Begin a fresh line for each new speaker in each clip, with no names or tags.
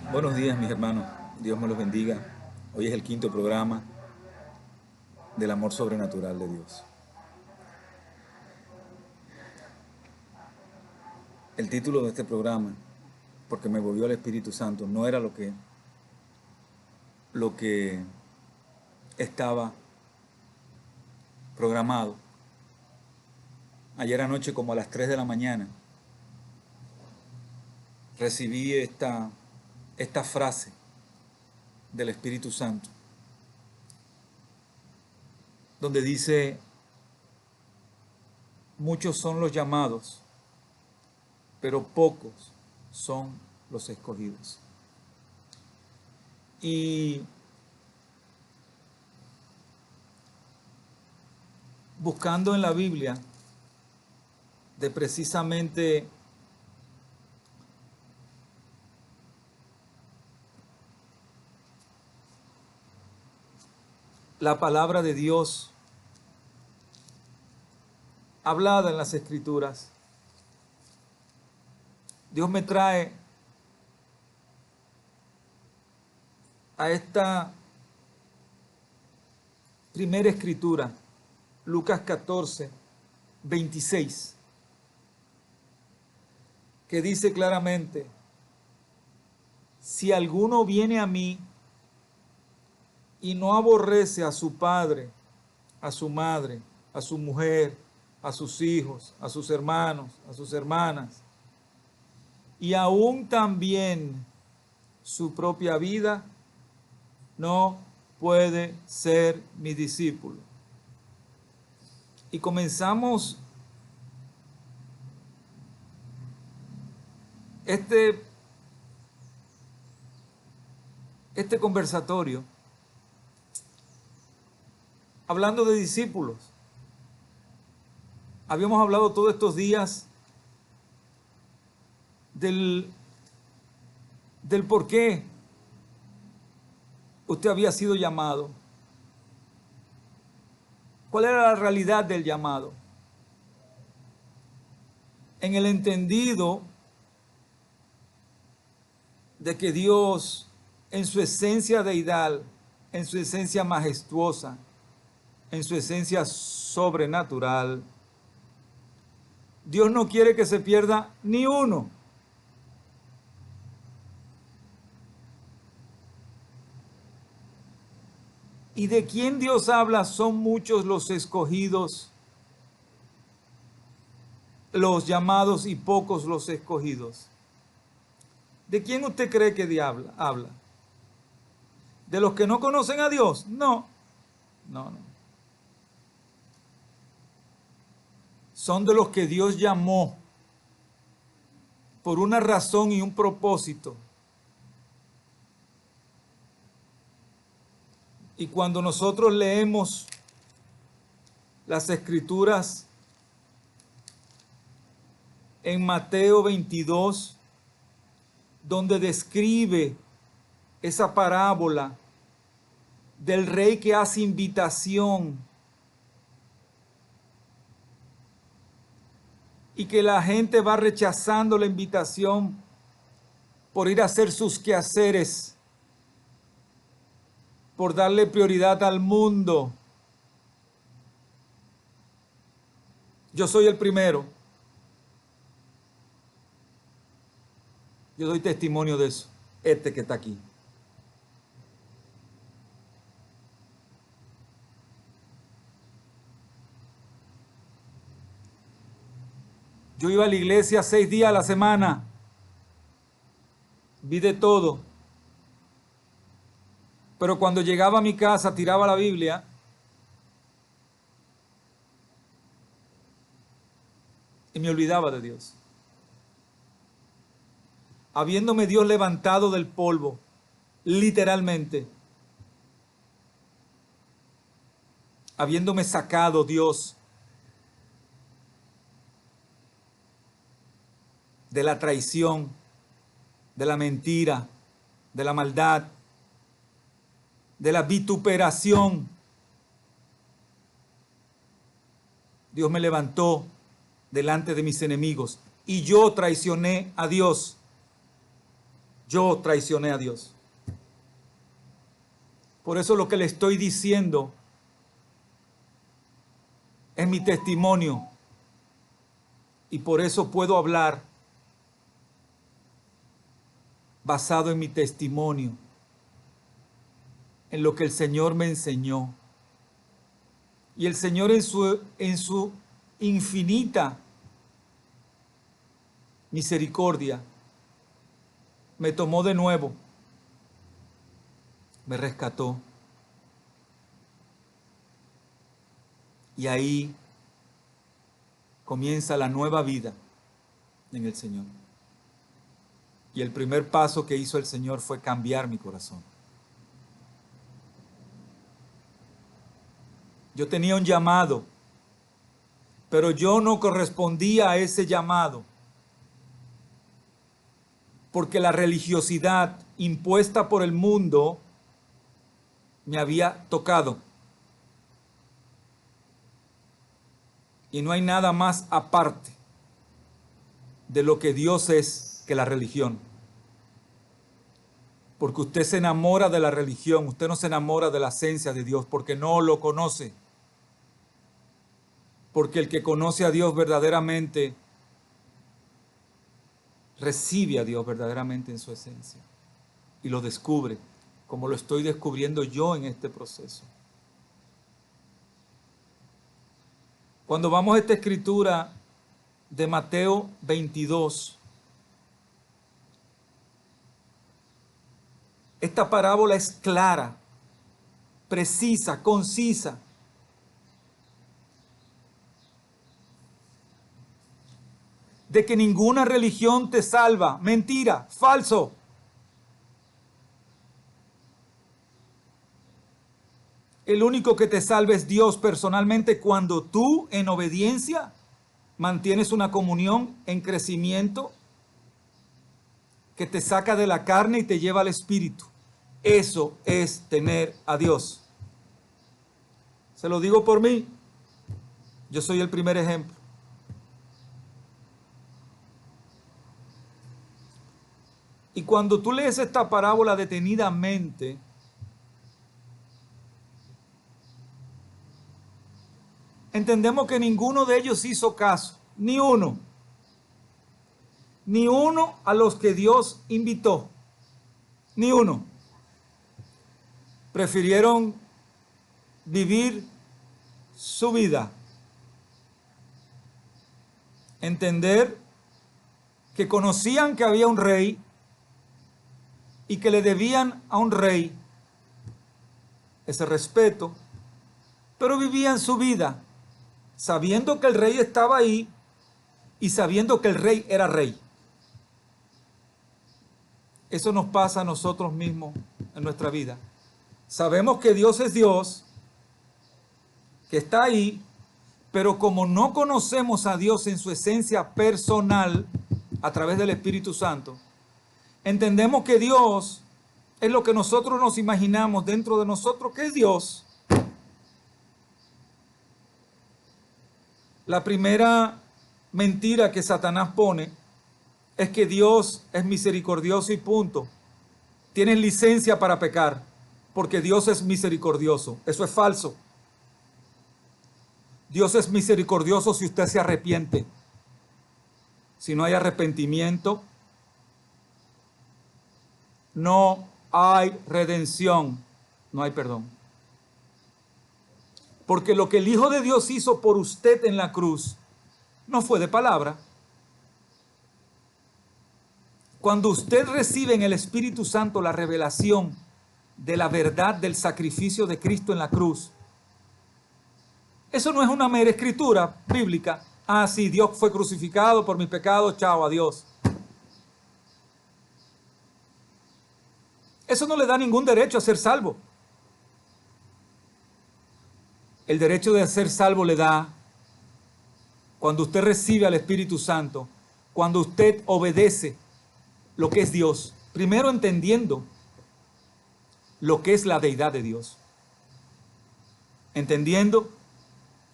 Buenos días, mis hermanos. Dios me los bendiga. Hoy es el quinto programa del amor sobrenatural de Dios. El título de este programa, porque me volvió el Espíritu Santo, no era lo que estaba programado. Ayer anoche, como a las 3 de la mañana, recibí esta frase del Espíritu Santo, donde dice: muchos son los llamados, pero pocos son los escogidos. Y buscando en la Biblia de precisamente la palabra de Dios hablada en las Escrituras, Dios me trae a esta primera escritura, Lucas 14, 26, que dice claramente: si alguno viene a mí y no aborrece a su padre, a su madre, a su mujer, a sus hijos, a sus hermanos, a sus hermanas, y aún también su propia vida, no puede ser mi discípulo. Y comenzamos este conversatorio hablando de discípulos. Habíamos hablado todos estos días del por qué usted había sido llamado. ¿Cuál era la realidad del llamado? En el entendido de que Dios, en su esencia deidad, en su esencia majestuosa, en su esencia sobrenatural, Dios no quiere que se pierda ni uno. ¿Y de quién Dios habla? Son muchos los escogidos, los llamados, y pocos los escogidos. ¿De quién usted cree que Dios habla? ¿De los que no conocen a Dios? No. Son de los que Dios llamó por una razón y un propósito. Y cuando nosotros leemos las Escrituras en Mateo 22, donde describe esa parábola del rey que hace invitación y que la gente va rechazando la invitación por ir a hacer sus quehaceres, por darle prioridad al mundo. Yo soy el primero. Yo doy testimonio de eso. Este que está aquí. Yo iba a la iglesia 6 días a la semana. Vi de todo. Pero cuando llegaba a mi casa, tiraba la Biblia y me olvidaba de Dios. Habiéndome Dios levantado del polvo, literalmente, habiéndome sacado Dios de la traición, de la mentira, de la maldad, de la vituperación. Dios me levantó delante de mis enemigos y yo traicioné a Dios. Yo traicioné a Dios. Por eso lo que le estoy diciendo es mi testimonio. Y por eso puedo hablar basado en mi testimonio, en lo que el Señor me enseñó. Y el Señor en su infinita misericordia me tomó de nuevo, me rescató. Y ahí comienza la nueva vida en el Señor. Y el primer paso que hizo el Señor fue cambiar mi corazón. Yo tenía un llamado, pero yo no correspondía a ese llamado, porque la religiosidad impuesta por el mundo me había tocado. Y no hay nada más aparte de lo que Dios es que la religión. Porque usted se enamora de la religión, usted no se enamora de la esencia de Dios, porque no lo conoce. Porque el que conoce a Dios verdaderamente recibe a Dios verdaderamente en su esencia y lo descubre, como lo estoy descubriendo yo en este proceso. Cuando vamos a esta escritura de Mateo 22, esta parábola es clara, precisa, concisa. De que ninguna religión te salva. Mentira, falso. El único que te salva es Dios personalmente cuando tú, en obediencia, mantienes una comunión en crecimiento que te saca de la carne y te lleva al espíritu. Eso es tener a Dios. Se lo digo por mí. Yo soy el primer ejemplo. Y cuando tú lees esta parábola detenidamente, entendemos que ninguno de ellos hizo caso, ni uno. Ni uno a los que Dios invitó, ni uno. Prefirieron vivir su vida. Entender que conocían que había un rey y que le debían a un rey ese respeto, pero vivían su vida sabiendo que el rey estaba ahí y sabiendo que el rey era rey. Eso nos pasa a nosotros mismos en nuestra vida. Sabemos que Dios es Dios, que está ahí, pero como no conocemos a Dios en su esencia personal a través del Espíritu Santo, entendemos que Dios es lo que nosotros nos imaginamos dentro de nosotros que es Dios. La primera mentira que Satanás pone es que Dios es misericordioso y punto. Tienes licencia para pecar porque Dios es misericordioso. Eso es falso. Dios es misericordioso si usted se arrepiente. Si no hay arrepentimiento, no hay redención, no hay perdón. Porque lo que el Hijo de Dios hizo por usted en la cruz no fue de palabra. Cuando usted recibe en el Espíritu Santo la revelación de la verdad del sacrificio de Cristo en la cruz, eso no es una mera escritura bíblica. Ah, sí, Dios fue crucificado por mi pecado, chao, adiós. Eso no le da ningún derecho a ser salvo. El derecho de ser salvo le da cuando usted recibe al Espíritu Santo, cuando usted obedece lo que es Dios, primero entendiendo lo que es la deidad de Dios, entendiendo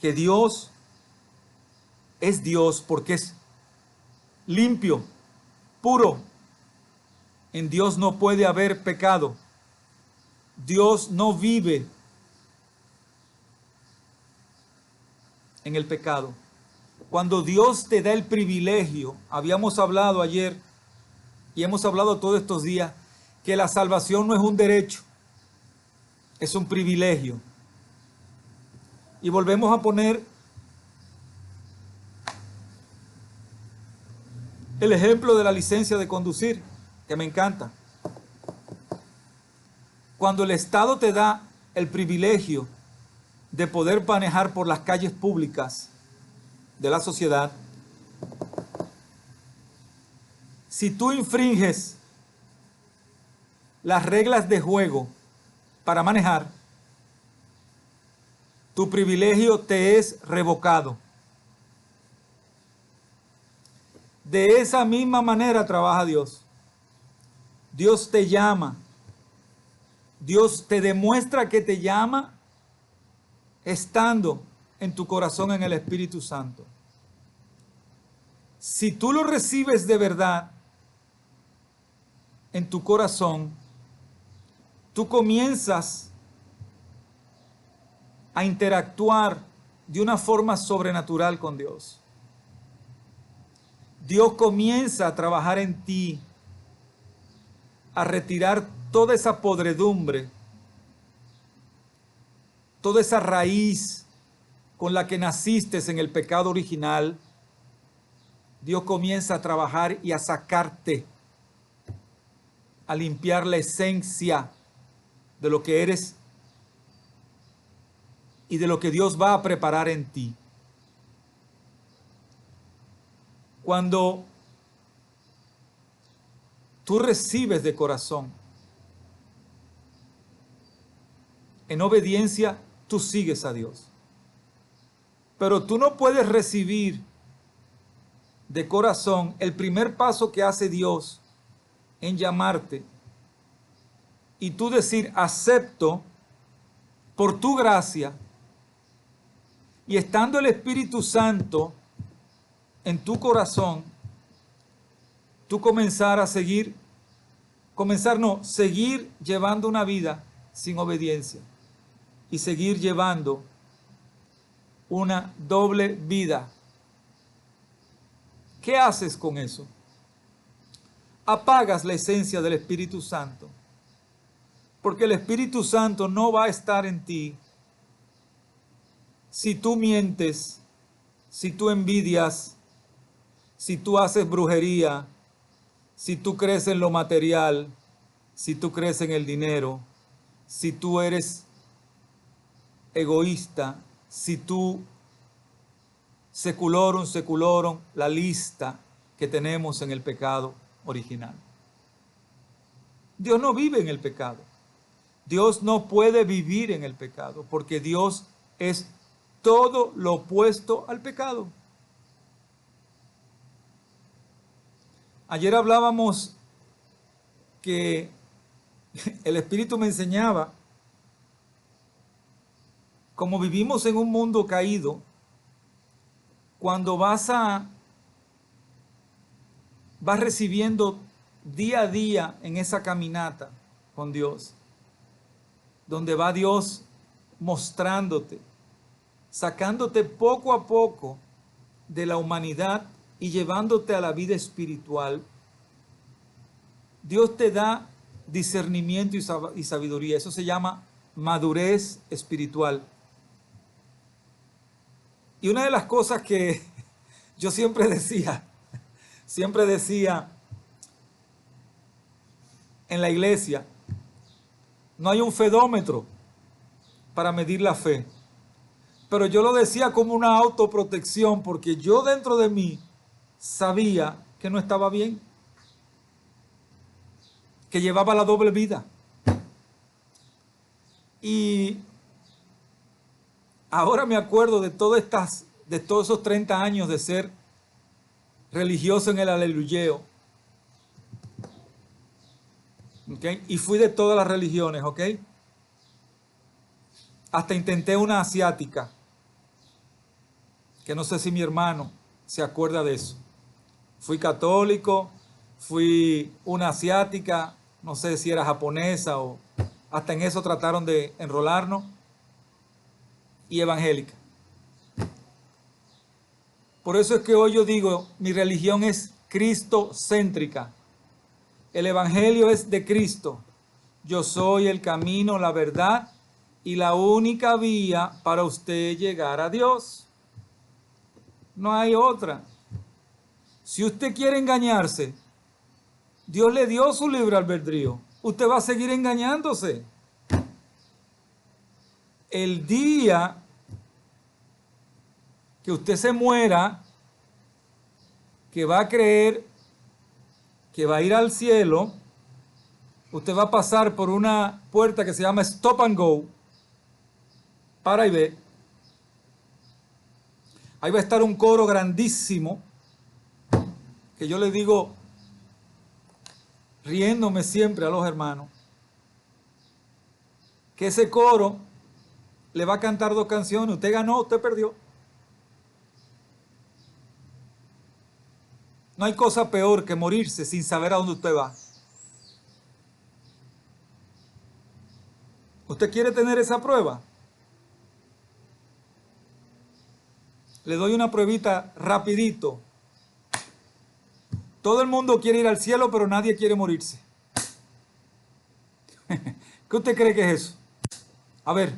que Dios es Dios porque es limpio, puro, En Dios no puede haber pecado. Dios no vive en el pecado. Cuando Dios te da el privilegio, habíamos hablado ayer y hemos hablado todos estos días, que la salvación no es un derecho, es un privilegio. Y volvemos a poner el ejemplo de la licencia de conducir, que me encanta. Cuando el Estado te da el privilegio de poder manejar por las calles públicas de la sociedad, si tú infringes las reglas de juego para manejar, tu privilegio te es revocado. De esa misma manera trabaja Dios. Dios te llama. Dios te demuestra que te llama estando en tu corazón en el Espíritu Santo. Si tú lo recibes de verdad en tu corazón, tú comienzas a interactuar de una forma sobrenatural con Dios. Dios comienza a trabajar en ti, a retirar toda esa podredumbre, toda esa raíz con la que naciste en el pecado original. Dios comienza a trabajar y a sacarte, a limpiar la esencia de lo que eres y de lo que Dios va a preparar en ti. Cuando tú recibes de corazón, en obediencia, tú sigues a Dios. Pero tú no puedes recibir de corazón el primer paso que hace Dios en llamarte y tú decir acepto por tu gracia, y estando el Espíritu Santo en tu corazón, tú seguir llevando una vida sin obediencia y seguir llevando una doble vida. ¿Qué haces con eso? Apagas la esencia del Espíritu Santo, porque el Espíritu Santo no va a estar en ti si tú mientes, si tú envidias, si tú haces brujería, si tú crees en lo material, si tú crees en el dinero, si tú eres egoísta, si tú seculorum, la lista que tenemos en el pecado original. Dios no vive en el pecado. Dios no puede vivir en el pecado, porque Dios es todo lo opuesto al pecado. Ayer hablábamos que el Espíritu me enseñaba, como vivimos en un mundo caído, cuando vas recibiendo día a día en esa caminata con Dios, donde va Dios mostrándote, sacándote poco a poco de la humanidad y llevándote a la vida espiritual, Dios te da discernimiento y sabiduría. Eso se llama madurez espiritual. Y una de las cosas que yo siempre decía en la iglesia, no hay un fedómetro para medir la fe. Pero yo lo decía como una autoprotección, porque yo dentro de mí sabía que no estaba bien, que llevaba la doble vida. Y ahora me acuerdo de todos esos 30 años de ser religioso en el aleluyeo. ¿Okay? Y fui de todas las religiones, ¿ok? Hasta intenté una asiática, que no sé si mi hermano se acuerda de eso. Fui católico, fui una asiática, no sé si era japonesa o hasta en eso trataron de enrolarnos, y evangélica. Por eso es que hoy yo digo, mi religión es cristocéntrica. El evangelio es de Cristo. Yo soy el camino, la verdad y la única vía para usted llegar a Dios. No hay otra. Si usted quiere engañarse, Dios le dio su libre albedrío. Usted va a seguir engañándose. El día que usted se muera, que va a creer que va a ir al cielo, usted va a pasar por una puerta que se llama Stop and Go, para y ve. Ahí va a estar un coro grandísimo, que yo le digo, riéndome siempre a los hermanos, que ese coro le va a cantar 2 canciones. Usted ganó, usted perdió. No hay cosa peor que morirse sin saber a dónde usted va. ¿Usted quiere tener esa prueba? Le doy una pruebita rapidito. Todo el mundo quiere ir al cielo, pero nadie quiere morirse. ¿Qué usted cree que es eso? A ver.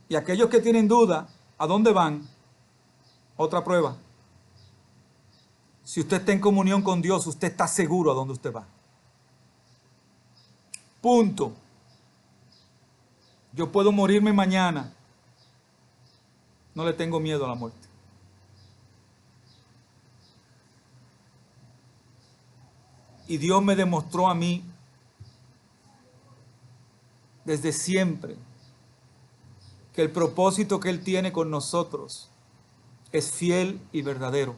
Y aquellos que tienen duda, ¿a dónde van? Otra prueba. Si usted está en comunión con Dios, usted está seguro a dónde usted va. Punto. Yo puedo morirme mañana. No le tengo miedo a la muerte. Y Dios me demostró a mí desde siempre que el propósito que Él tiene con nosotros es fiel y verdadero.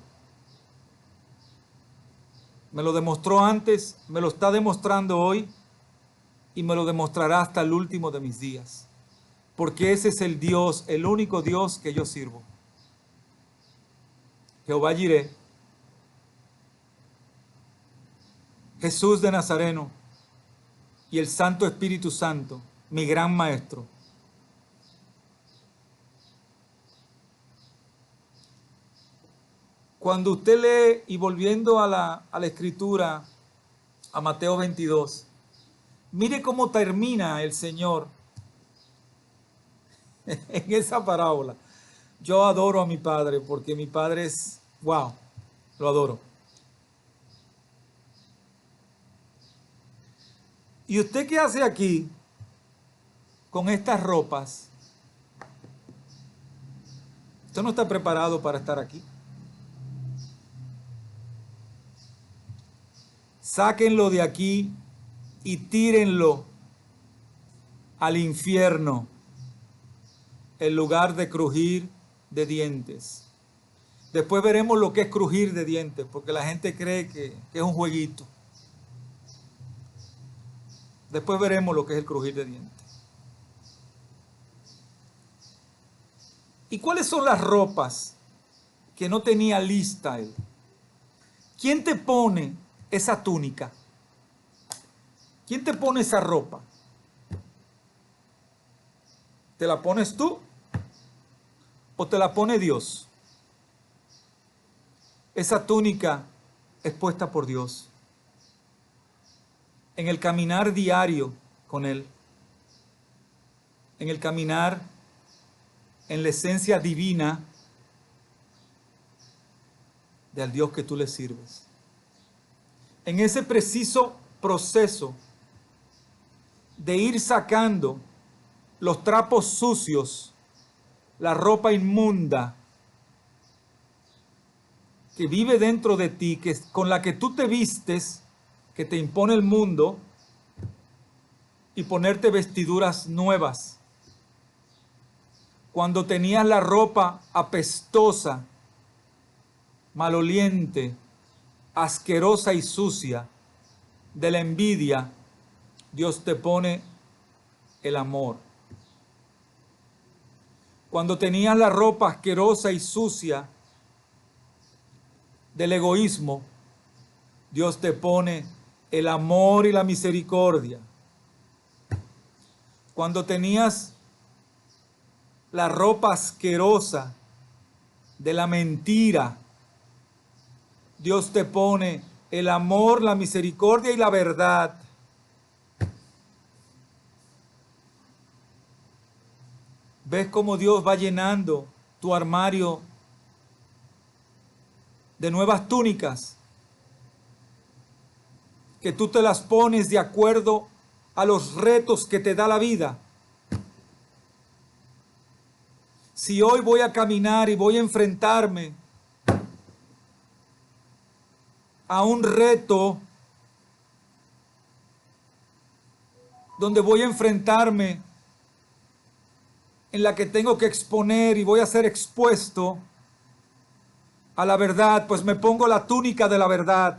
Me lo demostró antes, me lo está demostrando hoy y me lo demostrará hasta el último de mis días. Porque ese es el Dios, el único Dios que yo sirvo. Jehová Jireh, Jesús de Nazareno y el Santo Espíritu Santo, mi gran maestro. Cuando usted lee, y volviendo a la escritura, a Mateo 22, mire cómo termina el Señor en esa parábola. Yo adoro a mi Padre porque mi Padre es, wow, lo adoro. ¿Y usted qué hace aquí con estas ropas? Usted no está preparado para estar aquí. Sáquenlo de aquí y tírenlo al infierno, en lugar de crujir de dientes. Después veremos lo que es crujir de dientes, porque la gente cree que es un jueguito. Después veremos lo que es el crujir de dientes. ¿Y cuáles son las ropas que no tenía lista él? ¿Quién te pone esa túnica? ¿Quién te pone esa ropa? ¿Te la pones tú o te la pone Dios? Esa túnica es puesta por Dios en el caminar diario con Él, en el caminar en la esencia divina del Dios que tú le sirves. En ese preciso proceso de ir sacando los trapos sucios, la ropa inmunda que vive dentro de ti, con la que tú te vistes, que te impone el mundo, y ponerte vestiduras nuevas. Cuando tenías la ropa apestosa, maloliente, asquerosa y sucia de la envidia, Dios te pone el amor. Cuando tenías la ropa asquerosa y sucia del egoísmo, Dios te pone el amor y la misericordia. Cuando tenías la ropa asquerosa de la mentira, Dios te pone el amor, la misericordia y la verdad. ¿Ves cómo Dios va llenando tu armario de nuevas túnicas? Que tú te las pones de acuerdo a los retos que te da la vida. Si hoy voy a caminar y voy a enfrentarme a un reto donde voy a enfrentarme en la que tengo que exponer y voy a ser expuesto a la verdad, pues me pongo la túnica de la verdad.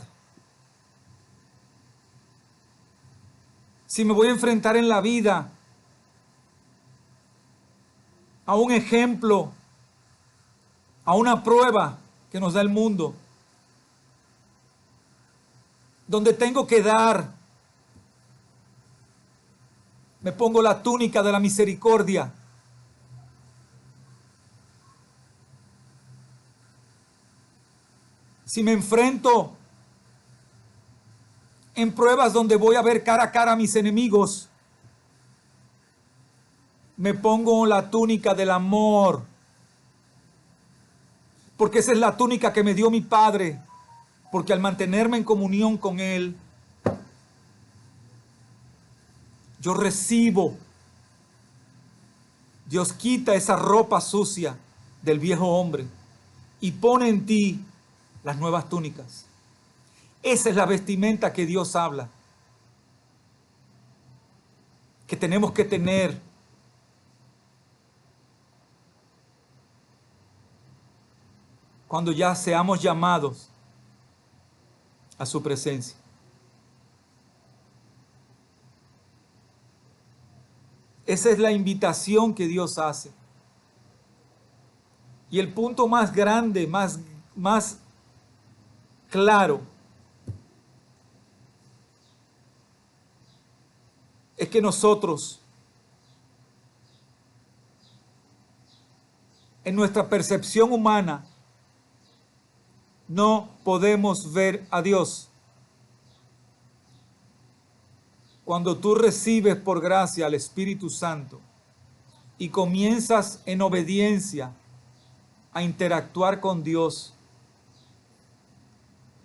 Si me voy a enfrentar en la vida a un ejemplo, a una prueba que nos da el mundo, donde tengo que dar, me pongo la túnica de la misericordia. Si me enfrento en pruebas donde voy a ver cara a cara a mis enemigos, me pongo la túnica del amor, porque esa es la túnica que me dio mi Padre, porque al mantenerme en comunión con Él, yo recibo. Dios quita esa ropa sucia del viejo hombre y pone en ti las nuevas túnicas. Esa es la vestimenta que Dios habla, que tenemos que tener cuando ya seamos llamados a su presencia. Esa es la invitación que Dios hace. Y el punto más grande, más claro, es que nosotros, en nuestra percepción humana, no podemos ver a Dios. Cuando tú recibes por gracia al Espíritu Santo y comienzas en obediencia a interactuar con Dios,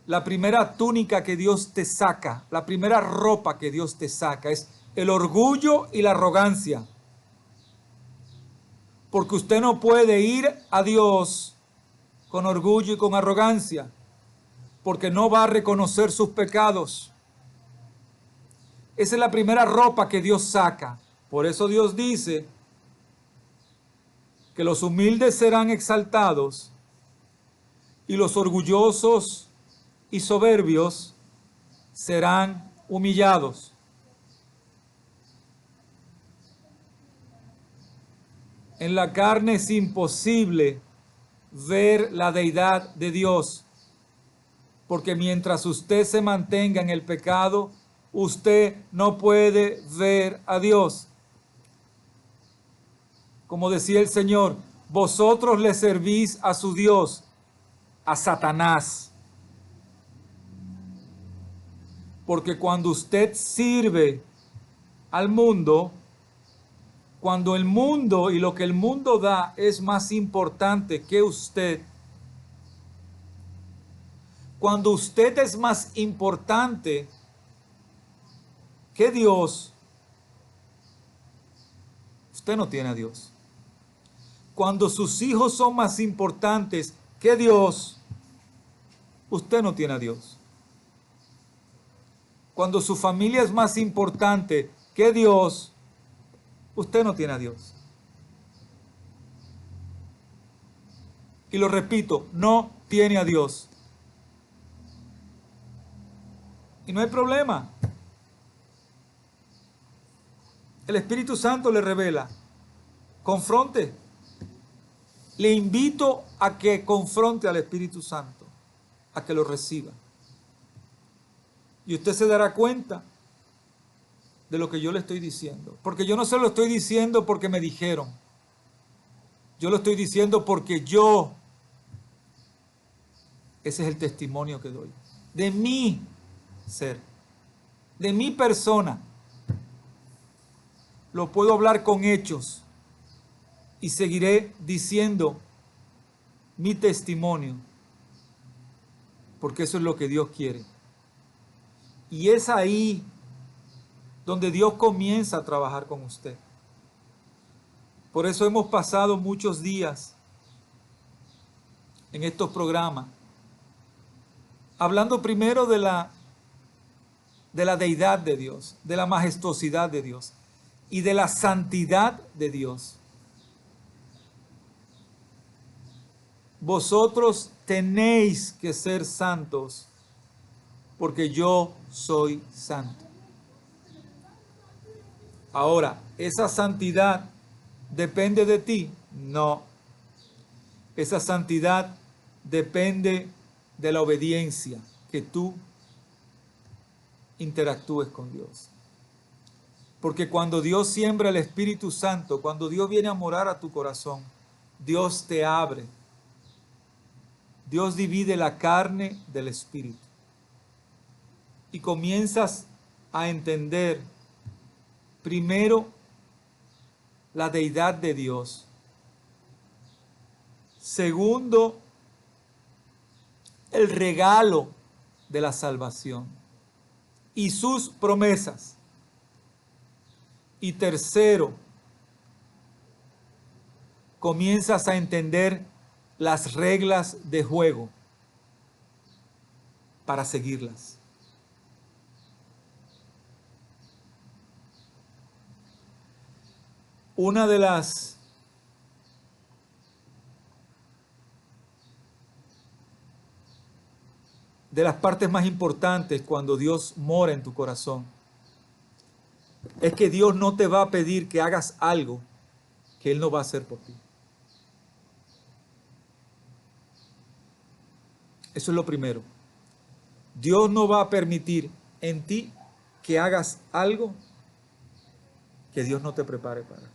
la primera túnica que Dios te saca, la primera ropa que Dios te saca es el orgullo y la arrogancia. Porque usted no puede ir a Dios con orgullo y con arrogancia, porque no va a reconocer sus pecados. Esa es la primera ropa que Dios saca. Por eso Dios dice que los humildes serán exaltados y los orgullosos y soberbios serán humillados. En la carne es imposible ver la deidad de Dios, porque mientras usted se mantenga en el pecado, usted no puede ver a Dios. Como decía el Señor, vosotros le servís a su Dios, a Satanás. Porque cuando usted sirve al mundo, cuando el mundo y lo que el mundo da es más importante que usted, cuando usted es más importante que Dios, usted no tiene a Dios. Cuando sus hijos son más importantes que Dios, usted no tiene a Dios. Cuando su familia es más importante que Dios, usted no tiene a Dios. Y lo repito, no tiene a Dios. Y no hay problema. El Espíritu Santo le revela. Confronte. Le invito a que confronte al Espíritu Santo. a que lo reciba. Y usted se dará cuenta de lo que yo le estoy diciendo. Porque yo no se lo estoy diciendo porque me dijeron. Yo lo estoy diciendo porque yo, ese es el testimonio que doy. De mi ser, de mi persona. Lo puedo hablar con hechos y seguiré diciendo mi testimonio. Porque eso es lo que Dios quiere. Y es ahí donde Dios comienza a trabajar con usted. Por eso hemos pasado muchos días en estos programas hablando primero de la deidad de Dios, de la majestuosidad de Dios y de la santidad de Dios. Vosotros tenéis que ser santos porque yo soy santo. Ahora, ¿esa santidad depende de ti? No. Esa santidad depende de la obediencia, que tú interactúes con Dios. Porque cuando Dios siembra el Espíritu Santo, cuando Dios viene a morar a tu corazón, Dios te abre. Dios divide la carne del Espíritu. Y comienzas a entender primero la deidad de Dios. Segundo, el regalo de la salvación y sus promesas. Y tercero, comienzas a entender las reglas de juego para seguirlas. Una de las partes más importantes cuando Dios mora en tu corazón es que Dios no te va a pedir que hagas algo que Él no va a hacer por ti. Eso es lo primero. Dios no va a permitir en ti que hagas algo que Dios no te prepare para.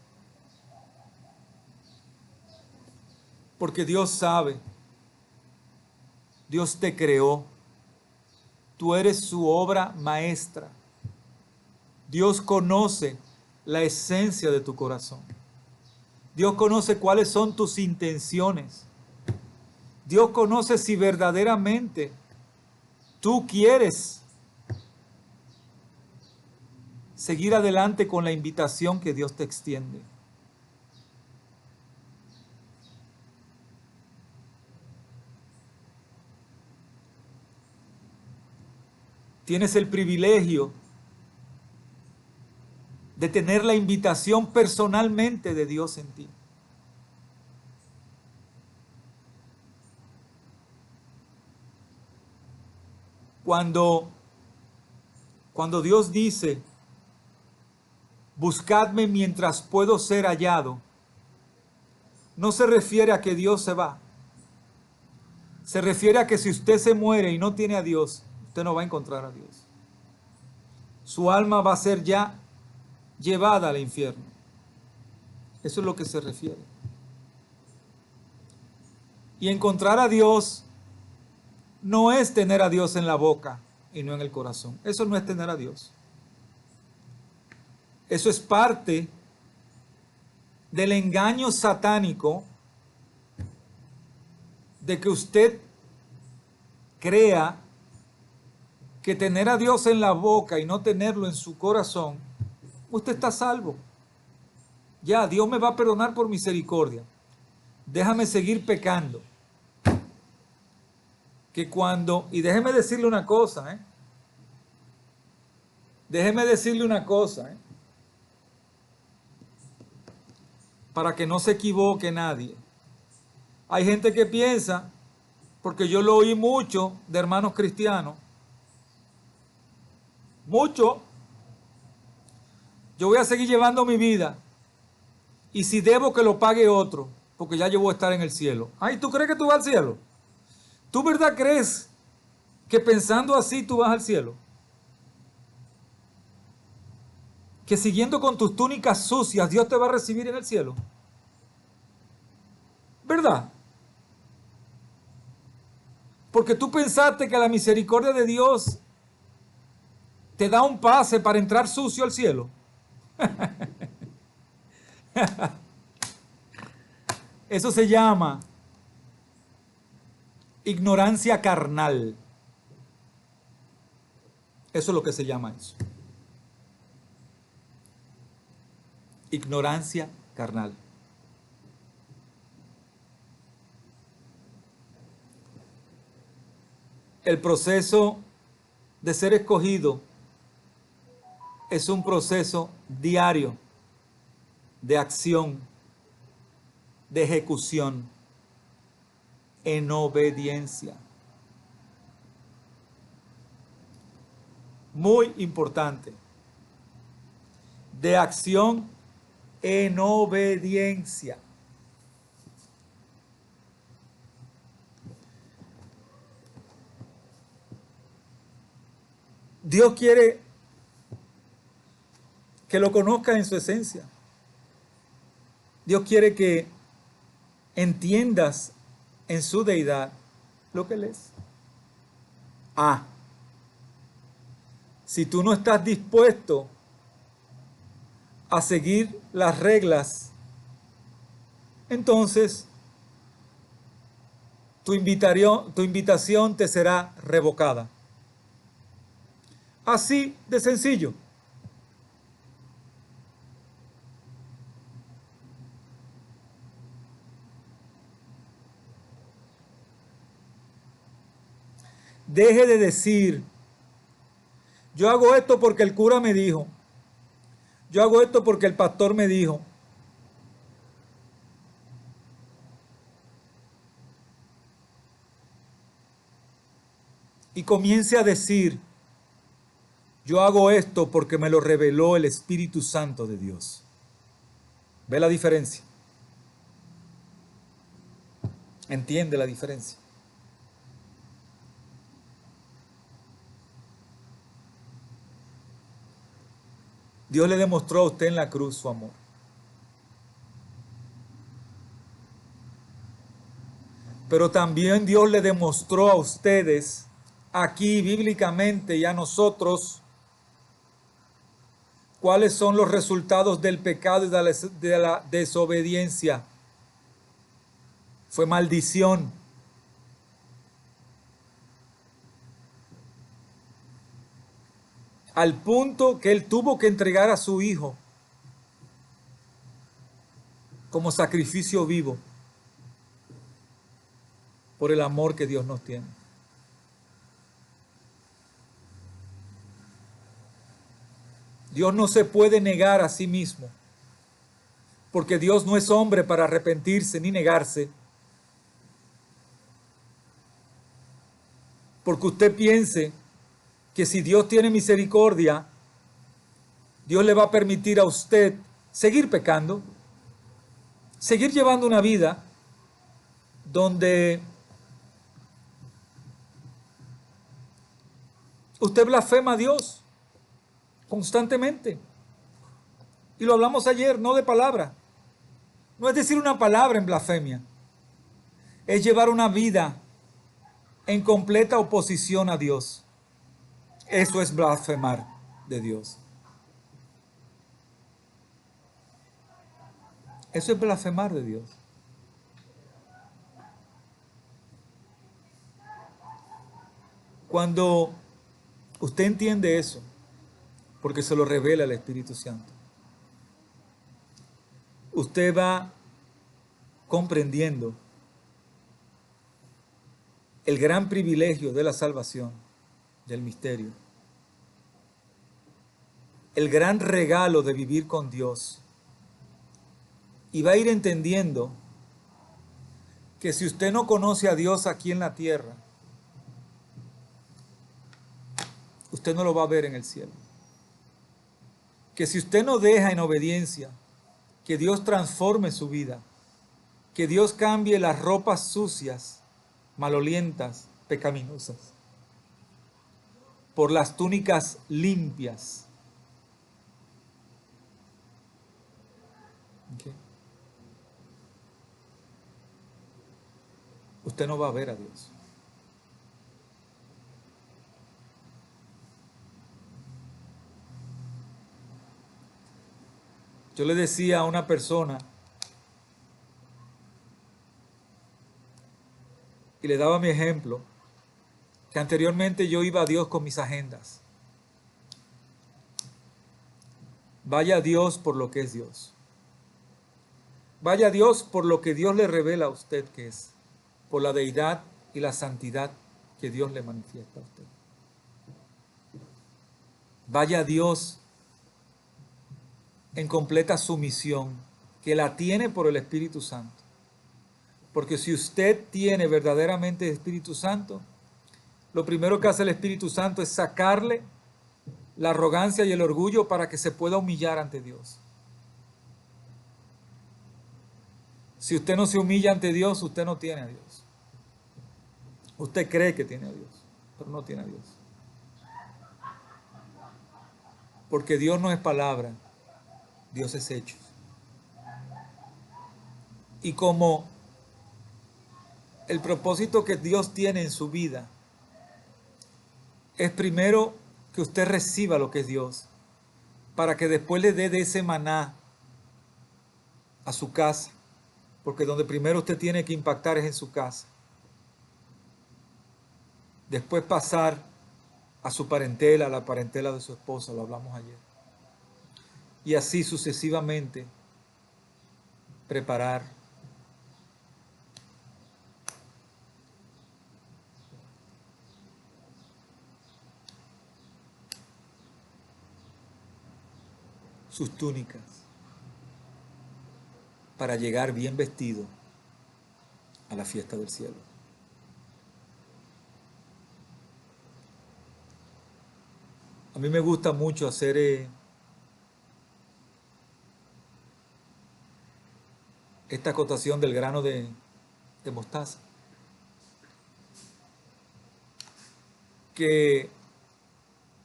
Porque Dios sabe, Dios te creó, tú eres su obra maestra. Dios conoce la esencia de tu corazón. Dios conoce cuáles son tus intenciones. Dios conoce si verdaderamente tú quieres seguir adelante con la invitación que Dios te extiende. Tienes el privilegio de tener la invitación personalmente de Dios en ti. Cuando Dios dice, buscadme mientras puedo ser hallado, no se refiere a que Dios se va. Se refiere a que si usted se muere y no tiene a Dios, usted no va a encontrar a Dios. Su alma va a ser ya llevada al infierno. Eso es lo que se refiere. Y encontrar a Dios no es tener a Dios en la boca y no en el corazón. Eso no es tener a Dios. Eso es parte del engaño satánico de que usted crea que tener a Dios en la boca y no tenerlo en su corazón, usted está salvo. Ya, Dios me va a perdonar por misericordia. Déjame seguir pecando. Y déjeme decirle una cosa, Déjeme decirle una cosa, para que no se equivoque nadie. Hay gente que piensa, porque yo lo oí mucho de hermanos cristianos, mucho, yo voy a seguir llevando mi vida y si debo que lo pague otro, porque ya yo voy a estar en el cielo. Ay, ¿tú crees que tú vas al cielo? ¿Tú verdad crees que pensando así tú vas al cielo, que siguiendo con tus túnicas sucias Dios te va a recibir en el cielo, ¿verdad? Porque tú pensaste que la misericordia de Dios te da un pase para entrar sucio al cielo. Eso se llama ignorancia carnal. Eso es lo que se llama eso. Ignorancia carnal. El proceso de ser escogido es un proceso diario de acción, de ejecución, en obediencia. Muy importante. De acción en obediencia. Dios quiere que lo conozcas en su esencia. Dios quiere que entiendas en su deidad lo que Él es. Si tú no estás dispuesto a seguir las reglas, entonces tu invitación te será revocada. Así de sencillo. Deje de decir, yo hago esto porque el cura me dijo, yo hago esto porque el pastor me dijo. Y comience a decir, yo hago esto porque me lo reveló el Espíritu Santo de Dios. ¿Ve la diferencia? ¿Entiende la diferencia? Dios le demostró a usted en la cruz su amor. Pero también Dios le demostró a ustedes aquí bíblicamente y a nosotros cuáles son los resultados del pecado y de la desobediencia. Fue maldición. Al punto que Él tuvo que entregar a su Hijo como sacrificio vivo por el amor que Dios nos tiene. Dios no se puede negar a sí mismo, porque Dios no es hombre para arrepentirse ni negarse. Porque usted piense que si Dios tiene misericordia, Dios le va a permitir a usted seguir pecando, seguir llevando una vida donde usted blasfema a Dios constantemente. Y lo hablamos ayer, no de palabra. No es decir una palabra en blasfemia. Es llevar una vida en completa oposición a Dios. Eso es blasfemar de Dios. Eso es blasfemar de Dios. Cuando usted entiende eso, porque se lo revela el Espíritu Santo, usted va comprendiendo el gran privilegio de la salvación, del misterio, el gran regalo de vivir con Dios, y va a ir entendiendo que si usted no conoce a Dios aquí en la tierra, usted no lo va a ver en el cielo. Que si usted no deja en obediencia que Dios transforme su vida, que Dios cambie las ropas sucias, malolientas, pecaminosas, por las túnicas limpias. ¿Okay? Usted no va a ver a Dios. Yo le decía a una persona y le daba mi ejemplo, que anteriormente yo iba a Dios con mis agendas. Vaya a Dios por lo que es Dios. Vaya a Dios por lo que Dios le revela a usted que es, por la deidad y la santidad que Dios le manifiesta a usted. Vaya a Dios en completa sumisión, que la tiene por el Espíritu Santo. Porque si usted tiene verdaderamente el Espíritu Santo, lo primero que hace el Espíritu Santo es sacarle la arrogancia y el orgullo para que se pueda humillar ante Dios. Si usted no se humilla ante Dios, usted no tiene a Dios. Usted cree que tiene a Dios, pero no tiene a Dios. Porque Dios no es palabra, Dios es hechos. Y como el propósito que Dios tiene en su vida es primero que usted reciba lo que es Dios, para que después le dé de ese maná a su casa, porque donde primero usted tiene que impactar es en su casa. Después pasar a su parentela, a la parentela de su esposa, lo hablamos ayer. Y así sucesivamente preparar sus túnicas para llegar bien vestido a la fiesta del cielo. A mí me gusta mucho hacer esta acotación del grano de mostaza, que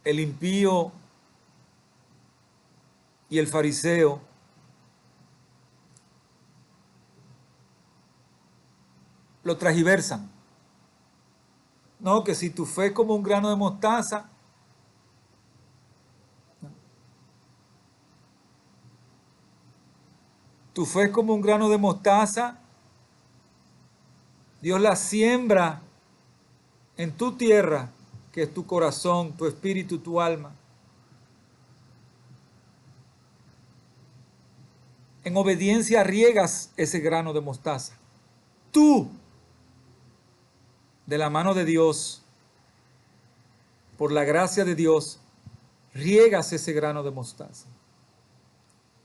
el impío y el fariseo lo transgiversan. No, que si tu fe es como un grano de mostaza, tu fe es como un grano de mostaza, Dios la siembra en tu tierra, que es tu corazón, tu espíritu, tu alma. En obediencia riegas ese grano de mostaza. Tú, de la mano de Dios, por la gracia de Dios, riegas ese grano de mostaza.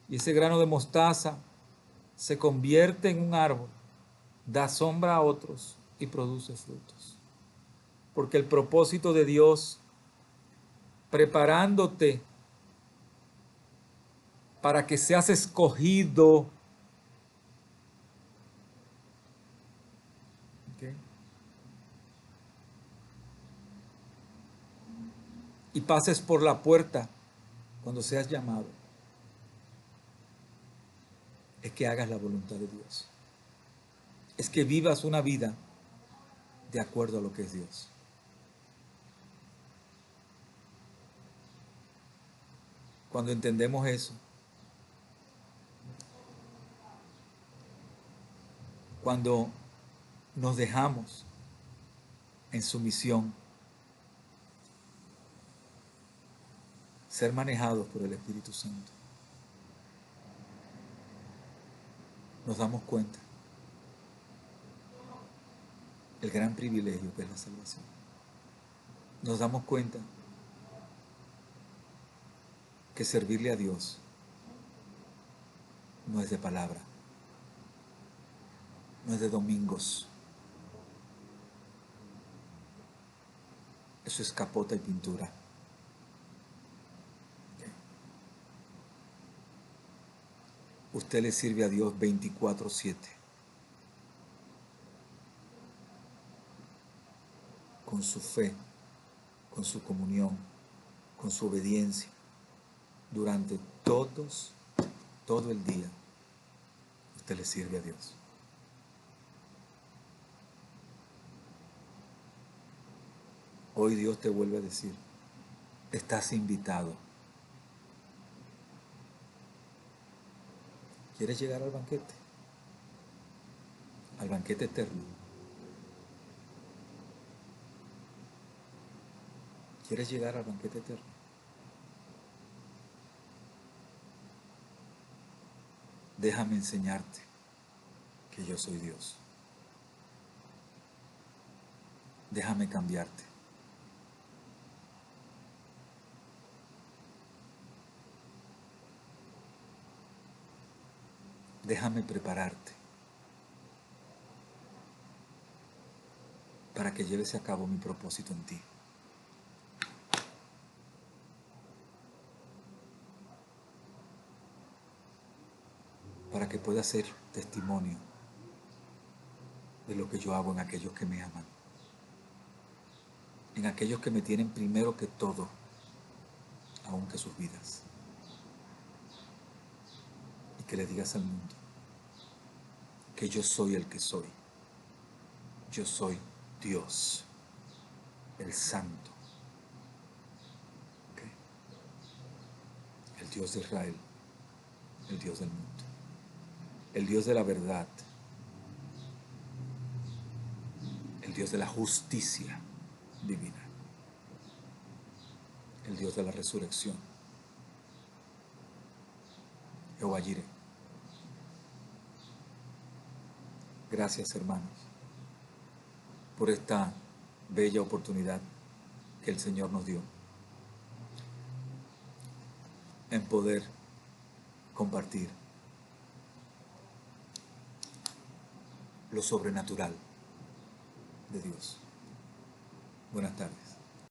Y ese grano de mostaza se convierte en un árbol, da sombra a otros y produce frutos. Porque el propósito de Dios, preparándote para que seas escogido, ¿okay?, y pases por la puerta cuando seas llamado, es que hagas la voluntad de Dios. Es que vivas una vida de acuerdo a lo que es Dios. Cuando entendemos eso, cuando nos dejamos en sumisión, ser manejados por el Espíritu Santo, nos damos cuenta el gran privilegio que es la salvación. Nos damos cuenta que servirle a Dios no es de palabra, no es de domingos. Eso es capota y pintura. Usted le sirve a Dios 24/7. Con su fe, con su comunión, con su obediencia, durante todo el día, usted le sirve a Dios. Hoy Dios te vuelve a decir, estás invitado. ¿Quieres llegar al banquete? Al banquete eterno. ¿Quieres llegar al banquete eterno? Déjame enseñarte que yo soy Dios. Déjame cambiarte. Déjame prepararte para que lleves a cabo mi propósito en ti. Para que puedas ser testimonio de lo que yo hago en aquellos que me aman. En aquellos que me tienen primero que todo, aún que sus vidas. Y que le digas al mundo que yo soy el que soy. Yo soy Dios, el Santo, ¿okay? El Dios de Israel, el Dios del mundo, el Dios de la verdad, el Dios de la justicia divina, el Dios de la resurrección, Jehová Jireh. Gracias, hermanos, por esta bella oportunidad que el Señor nos dio en poder compartir lo sobrenatural de Dios. Buenas tardes.